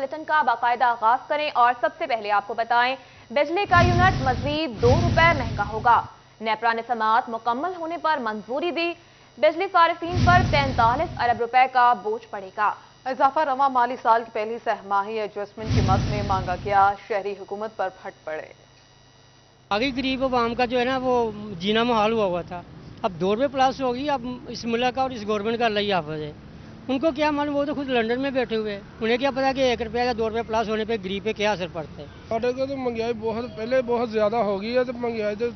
Bulletin का बाकायदा आगाज करें और सबसे पहले आपको बताएं, बिजली का यूनिट मजीद ₹2 महंगा होगा। नेपरा ने समाअत मुकम्मल होने पर मंजूरी दी। बिजली सारिफीन पर 43 अरब रुपए का बोझ पड़ेगा। इजाफा रवा माली साल की पहली सहमाही एडजस्टमेंट की मद में मांगा गया। शहरी हुकूमत पर फट पड़े। आगे गरीब आवाम का जो है ना वो जीना मुहाल हुआ था। अब ₹2 प्लस होगी। अब इस मुल्क का और इस गवर्नमेंट का अल्लाह ही हाफ़िज़ है। उनको क्या मालूम, वो तो खुद लंदन में बैठे हुए, उन्हें क्या पता कि ₹1 या ₹2 प्लस होने पे गरीब पे क्या असर पड़ता है। साढ़े को तो महंगाई पहले बहुत ज़्यादा हो गई है। तो महंगाई तो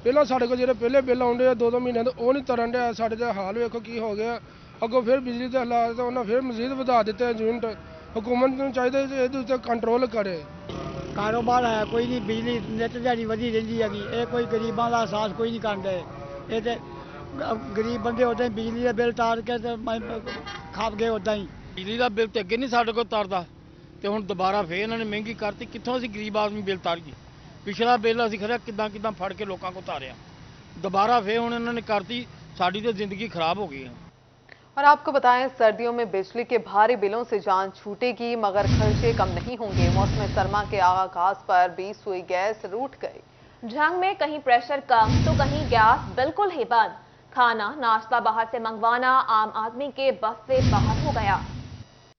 पहला साढ़े को जो पहले बिल आउंडे 2-2 महीने तो वो नहीं तरन डे। साढ़े का हाल वेखो की हो गया। अगों फिर बिजली के हालात तो उन्हें फिर मजीद बढ़ा दिते हैं यूनिट। हुकूमत को चाहिए ये कंट्रोल करे। कारोबार है कोई नहीं, बिजली नित दिहाड़ी वधी रही हैगी। ये कोई गरीबों का एहसास कोई नहीं करते। ये तो गरीब बंदे उदा ही बिजली का बिल तार के खाप गए उदा ही। बिजली का बिल तो अगे नहीं साढ़े को तारदा ते हुण दोबारा फिर इन्होंने महंगी करती। कित्थों असीं गरीब आदमी बिल तारिए? पिछला बिल असीं खरे किदां फड़ के लोगों को तारिया, दोबारा फिर हुण इन्होंने करती। साडी तो जिंदगी खराब हो गई है। और आपको बताएं, सर्दियों में बिजली के भारी बिलों से जान छूटेगी मगर खर्चे कम नहीं होंगे। मौसम सरमा के आगाज पर भी सुई गैस रूठ गई। झंग में कहीं प्रेशर कम तो कहीं गैस बिल्कुल ही बंद। खाना नाश्ता बाहर से मंगवाना आम आदमी के बस से बाहर हो गया।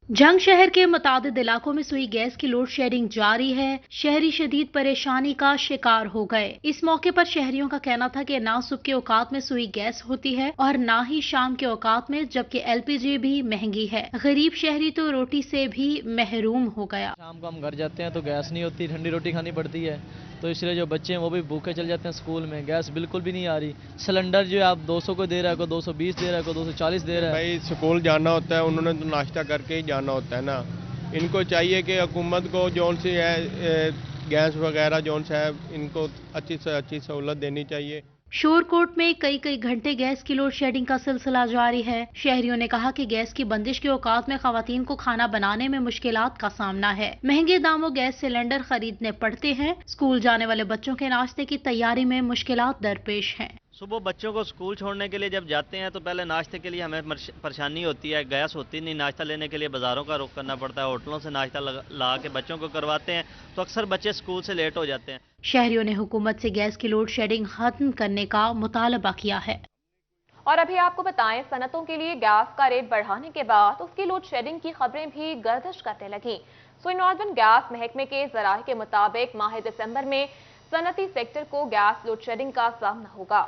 झंग शहर के मुतादिद इलाकों में सुई गैस की लोड शेडिंग जारी है। शहरी शदीद परेशानी का शिकार हो गए। इस मौके पर शहरियों का कहना था कि ना सुबह के औकात में सुई गैस होती है और ना ही शाम के औकात में, जबकि LPG भी महंगी है। गरीब शहरी तो रोटी से भी महरूम हो गया। शाम को हम घर जाते हैं तो गैस नहीं होती, ठंडी रोटी खानी पड़ती है, तो इसलिए जो बच्चे हैं वो भी भूखे चल जाते हैं स्कूल में। गैस बिल्कुल भी नहीं आ रही। सिलेंडर जो है आप 200 को दे रहा है, को 220 दे रहा है, को 240 दे रहा है। भाई स्कूल जाना होता है, उन्होंने तो नाश्ता करके ही जाना होता है ना। इनको चाहिए कि हुकूमत को जौन सी है गैस वगैरह जौन सा है इनको अच्छी से अच्छी सहूलत देनी चाहिए। शोरकोट में कई घंटे गैस की लोड शेडिंग का सिलसिला जारी है। शहरियों ने कहा कि गैस की बंदिश के औकात में खवातीन को खाना बनाने में मुश्किलात का सामना है। महंगे दामों गैस सिलेंडर खरीदने पड़ते हैं। स्कूल जाने वाले बच्चों के नाश्ते की तैयारी में मुश्किलात दरपेश हैं। सुबह बच्चों को स्कूल छोड़ने के लिए जब जाते हैं तो पहले नाश्ते के लिए हमें परेशानी होती है। गैस होती नहीं, नाश्ता लेने के लिए बाज़ारों का रुख करना पड़ता है। होटलों से नाश्ता ला के बच्चों को करवाते हैं तो अक्सर बच्चे स्कूल से लेट हो जाते हैं। शहरियों ने हुकूमत से गैस की लोड शेडिंग खत्म करने का मुतालबा किया है। और अभी आपको बताएं, सनतों के लिए गैस का रेट बढ़ाने के बाद उसकी लोड शेडिंग की खबरें भी गर्दिश करने लगी। सुई नॉर्दर्न गैस महकमे के जराये के मुताबिक माह दिसंबर में सनती सेक्टर को गैस लोड शेडिंग का सामना होगा।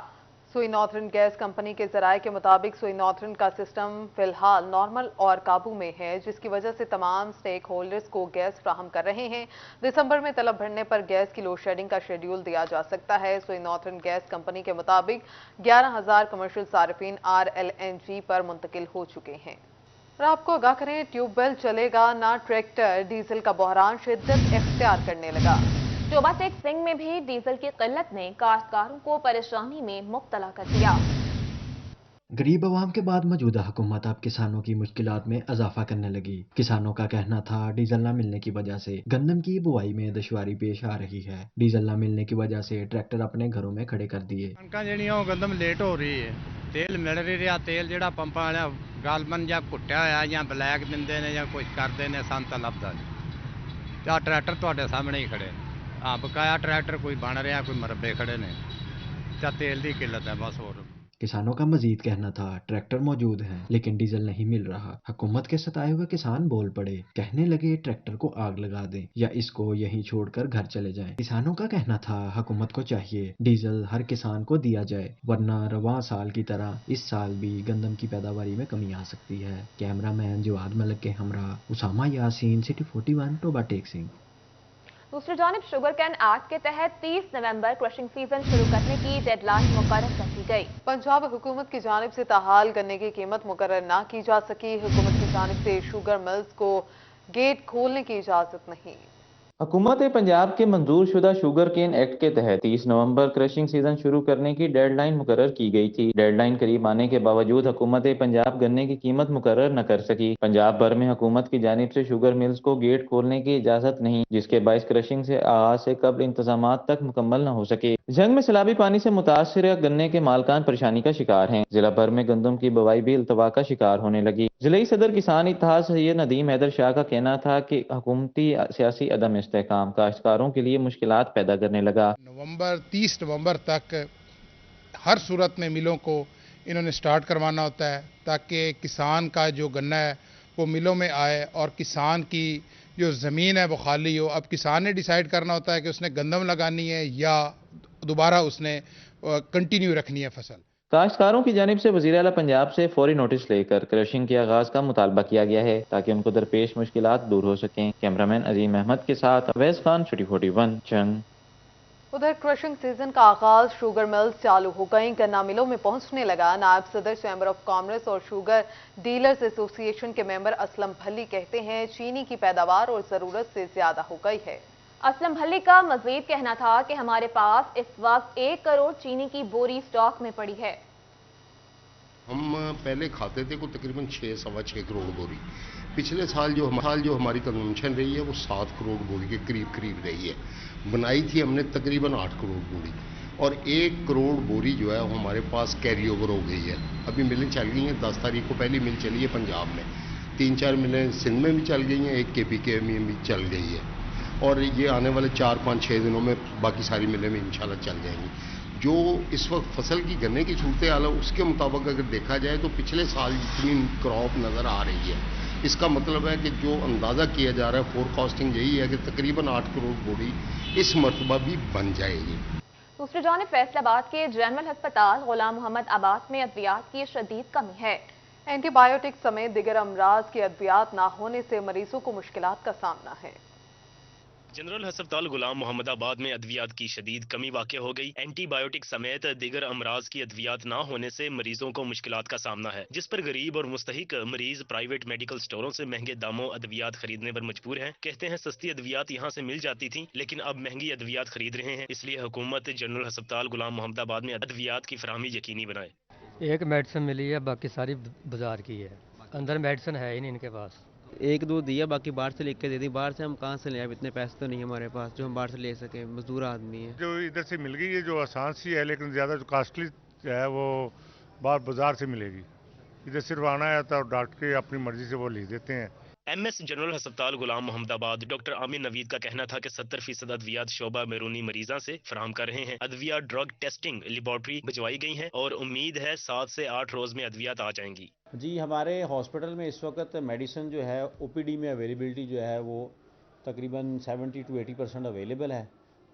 सुई नॉर्थर्न गैस कंपनी के जराये के मुताबिक सुई नॉर्थर्न का सिस्टम फिलहाल नॉर्मल और काबू में है, जिसकी वजह से तमाम स्टेक होल्डर्स को गैस फ्राहम कर रहे हैं। दिसंबर में तलब बढ़ने पर गैस की लोड शेडिंग का शेड्यूल दिया जा सकता है। सुई नॉर्थर्न गैस कंपनी के मुताबिक 11,000 कमर्शियल सार्फिन RLNG पर मुंतकिल हो चुके हैं। और आपको आगाह करें, ट्यूबवेल चलेगा ना ट्रैक्टर, डीजल का बहरान शिद्दत इख्तियार करने लगा। चोबा टेक सिंह में भी डीजल की किल्लत ने काश्तकारों को परेशानी में मुब्तला कर दिया। गरीब आवाम के बाद मौजूदा हुकूमत अब किसानों की मुश्किलात में इजाफा करने लगी। किसानों का कहना था डीजल न मिलने की वजह से गंदम की बुआई में दुश्वारी पेश आ रही है। डीजल न मिलने की वजह से ट्रैक्टर अपने घरों में खड़े कर दिए। गंदम लेट हो रही है, तेल मिल नहीं रहा। तेल जो पंपा वाले गालबन या कुटिया होया या ब्लैक दिंदे ने या कुछ करते ने, सन तो लभदा नहीं। ट्रैक्टर तुहाडे सामने ही खड़े, हाँ बकाया ट्रैक्टर कोई बन रहा, कोई मरबे खड़े ने। तेल की किल्लत है बस। और किसानों का मजीद कहना था ट्रैक्टर मौजूद हैं लेकिन डीजल नहीं मिल रहा। हुकूमत के सताए हुए किसान बोल पड़े, कहने लगे ट्रैक्टर को आग लगा दें या इसको यहीं छोड़कर घर चले जाएं। किसानों का कहना था हुकूमत को चाहिए डीजल हर किसान को दिया जाए, वरना रवां साल की तरह इस साल भी गंदम की पैदावारी में कमी आ सकती है। कैमरामैन जवाद मलिक के हमरा उसामा यासीन, सिटी 41, टोबा टेक सिंह। दूसरी जानिब शुगर कैन एक्ट के तहत 30 नवंबर क्रशिंग सीजन शुरू करने की डेडलाइन मुकर्रर कर दी गई। पंजाब हुकूमत की जानिब से ताहाल गन्ने की कीमत मुकर्रर ना की जा सकी। हुकूमत की जानिब से शुगर मिल्स को गेट खोलने की इजाजत नहीं। हुकूमत पंजाब के मंजूर शुदा शुगर केन एक्ट के तहत 30 नवंबर क्रशिंग सीजन शुरू करने की डेडलाइन मुकर्रर की गई थी। डेडलाइन करीब आने के बावजूद हुकूमत पंजाब गन्ने की कीमत मुकर्रर न कर सकी। पंजाब भर में हुकूमत की जानिब से शुगर मिल्स को गेट खोलने की इजाजत नहीं, जिसके बायस क्रशिंग से आगाज से कबल इंतजाम तक मुकम्मल न हो सके। जंग में सैलाबी पानी से मुतासर गन्ने के मालकान परेशानी का शिकार हैं। जिला भर में गंदम की बुवाई भी अल्तवा का शिकार होने लगी। जिले सदर किसान इत्तेहाद सैयद नदीम हैदर शाह का कहना था कि हुकूमती सियासी अदम इस्तेहकाम काश्तकारों के लिए मुश्किलात पैदा करने लगा। 30 नवंबर तक हर सूरत में मिलों को इन्होंने स्टार्ट करवाना होता है, ताकि किसान का जो गन्ना है वो मिलों में आए और किसान की जो ज़मीन है वो खाली हो। अब किसान ने डिसाइड करना होता है कि उसने गंदम लगानी है या दोबारा उसने कंटिन्यू रखनी है फसल। काश्तकारों की जानिब से वज़ीर आला पंजाब से फौरी नोटिस लेकर क्रशिंग के आगाज का मुतालबा किया गया है, ताकि उनको दरपेश मुश्किलात दूर हो सकें। कैमरामैन अजीम अहमद के साथ अवैस खान, सिटी 41 जंग। उधर क्रशिंग सीजन का आगाज शुगर मिल्स चालू हो गई। गन्ना मिलों में पहुंचने लगा। नायब सदर चैम्बर ऑफ कॉमर्स और शुगर डीलर्स एसोसिएशन के मेंबर असलम भल्ली कहते हैं चीनी की पैदावार और जरूरत से ज्यादा हो गई है। असलम भल्ली का मजीद कहना था कि हमारे पास इस वक्त 1 करोड़ चीनी की बोरी स्टॉक में पड़ी है। हम पहले खाते थे को तकरीबन 6-6.25 करोड़ बोरी। पिछले साल जो हमारी कंजम्पशन रही है वो 7 करोड़ बोरी के करीब रही है। बनाई थी हमने तकरीबन 8 करोड़ बोरी और 1 करोड़ बोरी जो है वो हमारे पास कैरी ओवर हो गई है। अभी मिलें चल गई हैं। 10 तारीख को पहली मिल चली है पंजाब में, 3-4 मिलें सिंध में भी चल गई हैं, एक KPK में भी चल गई है और ये आने वाले 4-5-6 दिनों में बाकी सारी मिलें में इंशाल्लाह चल जाएंगी। जो इस वक्त फसल की गन्ने की सूरत हाल है उसके मुताबिक अगर देखा जाए तो पिछले साल जितनी क्रॉप नज़र आ रही है, इसका मतलब है कि जो अंदाज़ा किया जा रहा है फोरकास्टिंग यही है कि तकरीबन 8 करोड़ बोरी इस मरतबा भी बन जाएगी। दूसरी जानिब फैसलाबाद के जनरल अस्पताल गुलाम मोहम्मद आबाद में अद्वियात की शदीद कमी है। एंटीबायोटिक समेत दिगर अमराज की अद्वियात ना होने से मरीजों को मुश्किलात का सामना है। जनरल अस्पताल गुलाम मोहम्मद आबाद में अद्वियात की शदीद कमी वाक़ हो गई। एंटीबायोटिक समेत दीगर अमराज की अद्वियात ना होने से मरीजों को मुश्किलात का सामना है, जिस पर गरीब और मुस्तहिक मरीज प्राइवेट मेडिकल स्टोरों से महंगे दामों अद्वियात खरीदने पर मजबूर हैं। कहते हैं सस्ती अद्वियात यहाँ से मिल जाती थी, लेकिन अब महंगी अद्वियात खरीद रहे हैं। इसलिए हुकूमत जनरल अस्पताल गुलाम मोहम्मद आबाद में अद्वियात की फराहमी यकीनी बनाए। एक मेडिसिन मिली है, बाकी सारी बाजार की है। अंदर मेडिसिन है ही नहीं इनके पास। 1-2 दिया, बाकी बाहर से लेके दे दी। बाहर से हम कहाँ से ले आए, इतने पैसे तो नहीं हमारे पास जो हम बाहर से ले सके। मजदूर आदमी है। जो इधर से मिल गई है जो आसान सी है, लेकिन ज़्यादा जो कास्टली है वो बाहर बाजार से मिलेगी। इधर सिर्फ आना है तो डॉक्टर की अपनी मर्जी से वो लिख देते हैं। MS जनरल अस्पताल गुलाम मोहम्मदाबाद डॉक्टर आमिर नवीद का कहना था कि 70% अद्वियात शोबा बैरूनी मरीजा से फराहम कर रहे हैं। अद्विया ड्रग टेस्टिंग लेबॉर्ट्री भिजवाई गई है और उम्मीद है 7 से 8 रोज में अद्वियात आ जाएंगी। जी, हमारे हॉस्पिटल में इस वक्त मेडिसिन जो है OPD में अवेलेबिलिटी जो है वो तकरीबन 70 to 80% अवेलेबल है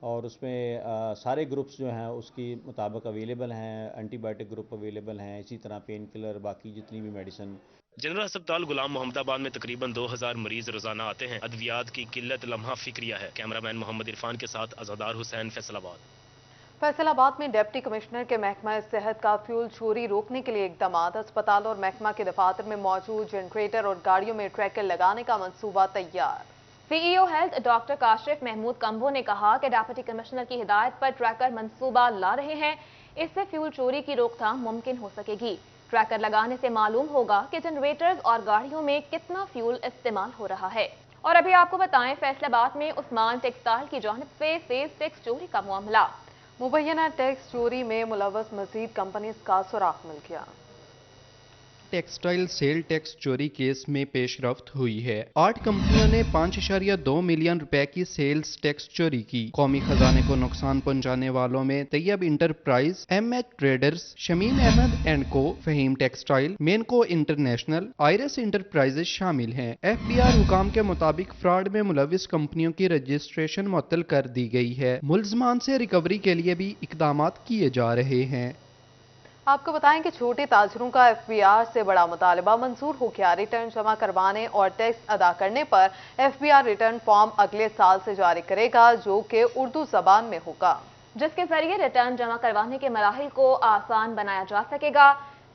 और उसमें सारे ग्रुप्स जो हैं उसकी मुताबिक अवेलेबल हैं। एंटीबायोटिक ग्रुप अवेलेबल हैं, इसी तरह पेन किलर, बाकी जितनी भी मेडिसिन। जनरल अस्पताल गुलाम मोहम्मदाबाद में तकरीबन 2000 मरीज रोजाना आते हैं। अद्वियात की किल्लत लम्हा फिक्रिया है। कैमरामैन मोहम्मद इरफान के साथ अज़ादार हुसैन, फैसलाबाद। फैसलाबाद में डिप्टी कमिश्नर के महकमा सेहत का फ्यूल चोरी रोकने के लिए इकदाम। अस्पताल और महकमा के दफातर में मौजूद जनरेटर और गाड़ियों में ट्रैकर लगाने का मंसूबा तैयार। CEO health doctor Kashif Mahmood Kamboh ने कहा कि डिप्टी कमिश्नर की हिदायत पर ट्रैकर मंसूबा ला रहे हैं। इससे फ्यूल चोरी की रोकथाम मुमकिन हो सकेगी। ट्रैकर लगाने से मालूम होगा कि जनरेटर्स और गाड़ियों में कितना फ्यूल इस्तेमाल हो रहा है। और अभी आपको बताएं, फैसलाबाद में उस्मान टेक्सटाइल की जानिब से सेल्स टैक्स चोरी का मामला। मुबैना टैक्स चोरी में मुलव्वस मजीद कंपनीज का सुराग मिल गया। टेक्सटाइल सेल टैक्स चोरी केस में पेशरफ्त हुई है। 8 कंपनियों ने 5.2 मिलियन रुपए की सेल्स टैक्स चोरी की। कौमी खजाने को नुकसान पहुंचाने वालों में Tayyab enterprise, MH traders, Shamim Ahmed and co, Faheem textile, Menco international, आयरस इंटरप्राइजेज शामिल हैं। FBI हुकाम के मुताबिक फ्रॉड में मुलविस कंपनियों की रजिस्ट्रेशन मुअत्तल कर दी गई है। मुल्जमान से रिकवरी के लिए भी इकदाम किए जा रहे हैं। आपको बताएं कि छोटे ताजरों का FBR से बड़ा मुतालबा मंजूर हो गया। रिटर्न जमा करवाने और टैक्स अदा करने पर FBR रिटर्न फॉर्म अगले साल से जारी करेगा, जो कि उर्दू जबान में होगा, जिसके जरिए रिटर्न जमा करवाने के मराहिल को आसान बनाया जा सकेगा।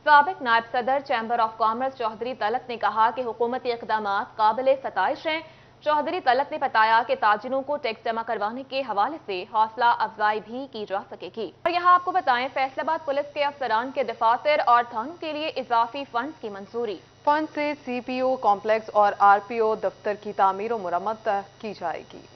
साबिक नायब सदर chamber of commerce Chaudhry Talat ने कहा कि हुकूमती इक़दामात काबिल सताइश हैं। चौधरी तलत ने बताया कि ताजिरों को टैक्स जमा करवाने के हवाले से हौसला अफजाई भी की जा सकेगी। और यहाँ आपको बताएं, फैसलाबाद पुलिस के अफसरान के दफातर और थानों के लिए इजाफी फंड की मंजूरी। फंड से CPO कॉम्प्लेक्स और RPO दफ्तर की तामीर और मुरम्मत की जाएगी।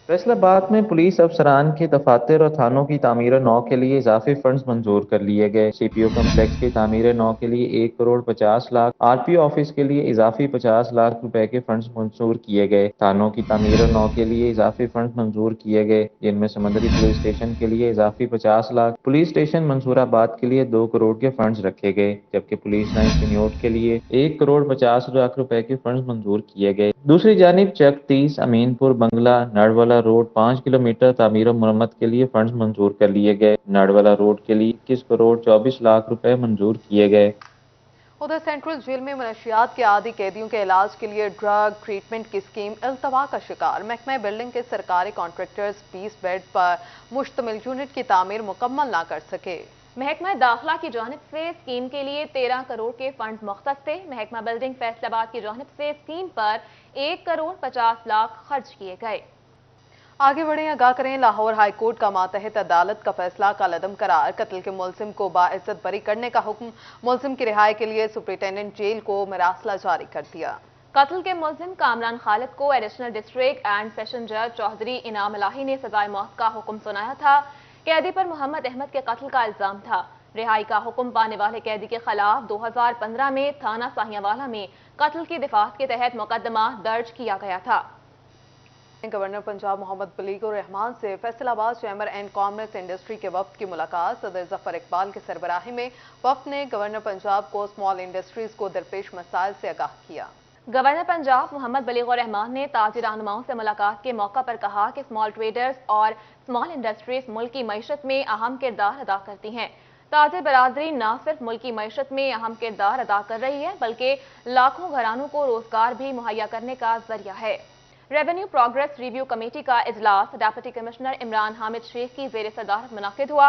फैसलाबाद में पुलिस अफसरान के दफातर और थानों की तामीर नौ के लिए इजाफी फंड्स मंजूर कर लिए गए। CPO कम्प्लेक्स की तामीर नौ के लिए 1 करोड़ 50 लाख, RPO ऑफिस के लिए इजाफी 50 लाख रुपए के फंड्स मंजूर किए गए। थानों की तामीर नौ के लिए इजाफी फंड्स मंजूर किए गए, जिनमें समंदरी पुलिस स्टेशन के लिए इजाफी 50 लाख, पुलिस स्टेशन मंसूराबाद के लिए 2 करोड़ के फंड्स रखे गए, जबकि पुलिस लाइन सिन्योट के लिए 1 करोड़ 50 लाख रुपए के फंड्स मंजूर किए गए। दूसरी जानिब चक 30 अमीनपुर बंगला नड़वाला रोड 5 किलोमीटर तामीर और मुरम्मत के लिए फंड्स मंजूर कर लिए गए। नड़वाला रोड के लिए 21 करोड़ 24 लाख रुपए मंजूर किए गए। उधर सेंट्रल जेल में मनशियात के आदी कैदियों के इलाज के लिए ड्रग ट्रीटमेंट की स्कीम इल्तवा का शिकार। महकमा बिल्डिंग के सरकारी कॉन्ट्रैक्टर्स 20 बेड पर मुश्तमिल यूनिट की तामीर मुकम्मल ना कर सके। महकमा दाखिला की जानिब से स्कीम के लिए 13 करोड़ के फंड मुख्तस थे। महकमा बिल्डिंग फैसलाबाद की जानिब से स्कीम पर 1 करोड़ 50 लाख खर्च किए गए। आगे बढ़े, आगाह करें, लाहौर हाई कोर्ट का मातहत अदालत का फैसला कलअदम करार। कत्ल के मुलजिम को बाइज्जत बरी करने का हुक्म। मुलजिम की रिहाई के लिए सुप्रिंटेंडेंट जेल को मरासला जारी कर दिया। कत्ल के मुलजिम कामरान खालिद को एडिशनल डिस्ट्रिक्ट एंड सेशन जज चौधरी इनाम इलाही ने सजाए मौत का हुक्म सुनाया था। कैदी पर मोहम्मद अहमद के कत्ल का इल्जाम था। रिहाई का हुक्म पाने वाले कैदी के खिलाफ 2015 में थाना साहियावाला में कत्ल की दिफात के तहत मुकदमा दर्ज किया गया था। गवर्नर पंजाब मोहम्मद बलीगुर रहमान से Faisalabad chamber and commerce industry के वफ्द की मुलाकात। सदर जफर इकबाल की सरबराही में वफ्द ने गवर्नर पंजाब को स्मॉल इंडस्ट्रीज को दरपेश मसाइल से आगाह किया। गवर्नर पंजाब मोहम्मद बलीगुर रहमान ने ताजिर रहनुमाओं से मुलाकात के मौका पर कहा कि स्मॉल ट्रेडर्स और स्मॉल इंडस्ट्रीज मुल्क की मईशत में अहम किरदार अदा करती हैं। ताजिर बरादरी न सिर्फ मुल्क की मईशत में अहम किरदार अदा कर रही है, बल्कि लाखों घरानों को रोजगार भी मुहैया करने का जरिया है। रेवेन्यू प्रोग्रेस रिव्यू कमेटी का इजलास डिप्टी कमिश्नर इमरान हामिद शेख की जेर सदारत मुनक्किद हुआ।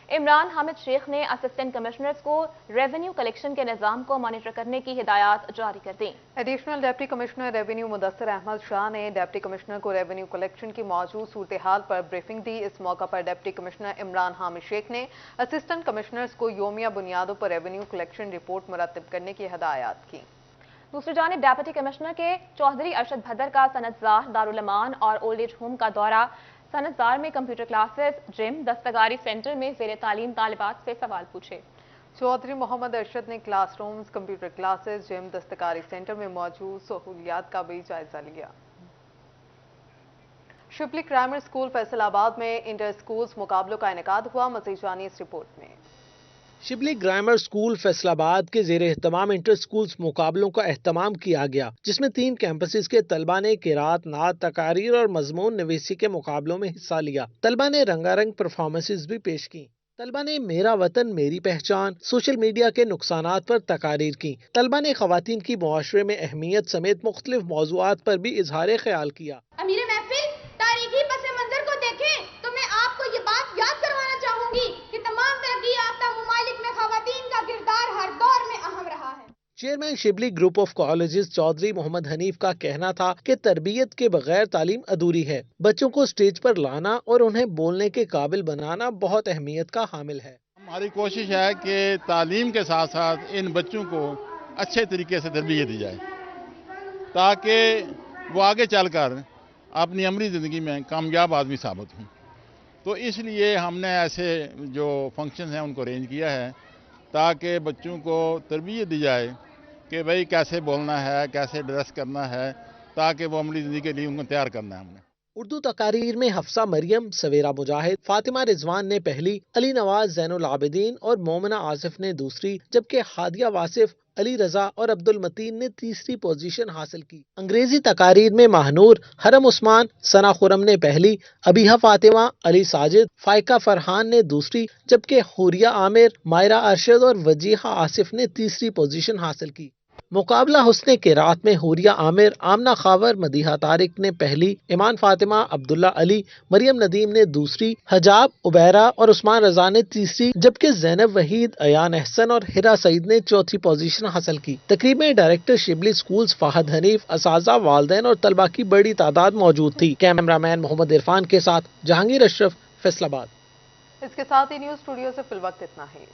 इमरान हामिद शेख ने असिस्टेंट कमिश्नर्स को रेवेन्यू कलेक्शन के निज़ाम को मॉनिटर करने की हिदायत जारी कर दी। Additional deputy commissioner revenue Mudassir Ahmed Shah ने डिप्टी कमिश्नर को रेवेन्यू कलेक्शन की मौजूद सूरत हाल पर ब्रीफिंग दी। इस मौका पर डिप्टी कमिश्नर इमरान हामिद शेख ने असिस्टेंट कमिश्नर्स को योमिया बुनियादों पर रेवेन्यू कलेक्शन रिपोर्ट मुरतब करने की हिदायत की। दूसरी जानिब डिप्टी कमिश्नर के चौधरी अरशद भदर का सनतजार दारुल अमान और ओल्ड एज होम का दौरा। सनतजार में कंप्यूटर क्लासेस, जिम, दस्तकारी सेंटर में ज़ेर तालीम तालिबात से सवाल पूछे। चौधरी मोहम्मद अरशद ने क्लासरूम्स, कंप्यूटर क्लासेस, जिम, दस्तकारी सेंटर में मौजूद सहूलियात का भी जायजा लिया। शिबली ग्रामर स्कूल फैसलाबाद में इंटर स्कूल्स मुकाबलों का इनेकाद हुआ। मज़ीद जानिए इस रिपोर्ट में। शिबली ग्रामर स्कूल फैसलाबाद के जेर एहतमाम इंटर स्कूल्स मुकाबलों का एहतमाम किया गया, जिसमें 3 कैंपसेस के तलबा ने किरात, नात, तकारीर और मजमून नवीसी के मुकाबलों में हिस्सा लिया। तलबा ने रंगारंग परफॉर्मेंसेस भी पेश की। तलबा ने मेरा वतन मेरी पहचान, सोशल मीडिया के नुकसानात पर तकारीर की। तलबा ने खवातीन की मुआशरे में अहमियत समेत मुख्तलिफ मौज़ूआत पर भी इजहार ख्याल किया। अमीर महफिल, तारीखी पस मंजर को देखें तो मैं आपको ये बात याद करवाना चाहूंगी कि तमाम तरक्की याफ्ता मुमालिक में खवातीन का किरदार हर दौर में अहम रहा है। Chairman Shibli group of colleges Chaudhry Mohammad Hanif का कहना था कि तरबियत के बगैर तालीम अधूरी है। बच्चों को स्टेज पर लाना और उन्हें बोलने के काबिल बनाना बहुत अहमियत का हामिल है। हमारी कोशिश है कि तालीम के साथ साथ इन बच्चों को अच्छे तरीके से तरबियत दी जाए, ताकि वो आगे चलकर अपनी अमली ज़िंदगी में कामयाब आदमी साबित हों। तो इसलिए हमने ऐसे जो फंक्शन हैं उनको अरेंज किया है, ताकि बच्चों को तरबियत दी जाए कि भाई कैसे बोलना है, कैसे ड्रेस करना है, ताकि वो अमली ज़िंदगी के लिए उनको तैयार करना है हमने। उर्दू तकारीर में हफ्सा मरियम, सवेरा मुजाहिद, फातिमा रिजवान ने पहली, अली नवाज ज़ैनुल आबिदीन और मोमिना आसिफ ने दूसरी, जबकि हादिया वासिफ, अली रजा और अब्दुल मतीन ने तीसरी पोजीशन हासिल की। अंग्रेजी तकारीर में महानूर, हरम उस्मान, सना खुरम ने पहली, अबीहा फातिमा, अली साजिद, फाइका फरहान ने दूसरी, जबकि हुरिया आमिर, मायरा अरशद और वजीहा आसिफ ने तीसरी पोजीशन हासिल की। मुकाबला हुस्ने के रात में हुरिया आमिर, आमना खावर, मदीहा तारिक ने पहली, ईमान फातिमा, अब्दुल्ला अली, मरियम नदीम ने दूसरी, हजाब, उबैरा और उस्मान रजा ने तीसरी, जबकि ज़ैनब वहीद, अयान अहसन और हिरा सईद ने चौथी पोजीशन हासिल की। तकरीब में डायरेक्टर शिबली स्कूल्स फाहद हनीफ, असाजा, वालदैन और तलबा की बड़ी तादाद मौजूद थी। कैमरामैन मोहम्मद इरफान के साथ जहांगीर अशरफ, फैसलाबाद। इसके साथ ही न्यूज स्टूडियो से फिल वक्त इतना ही।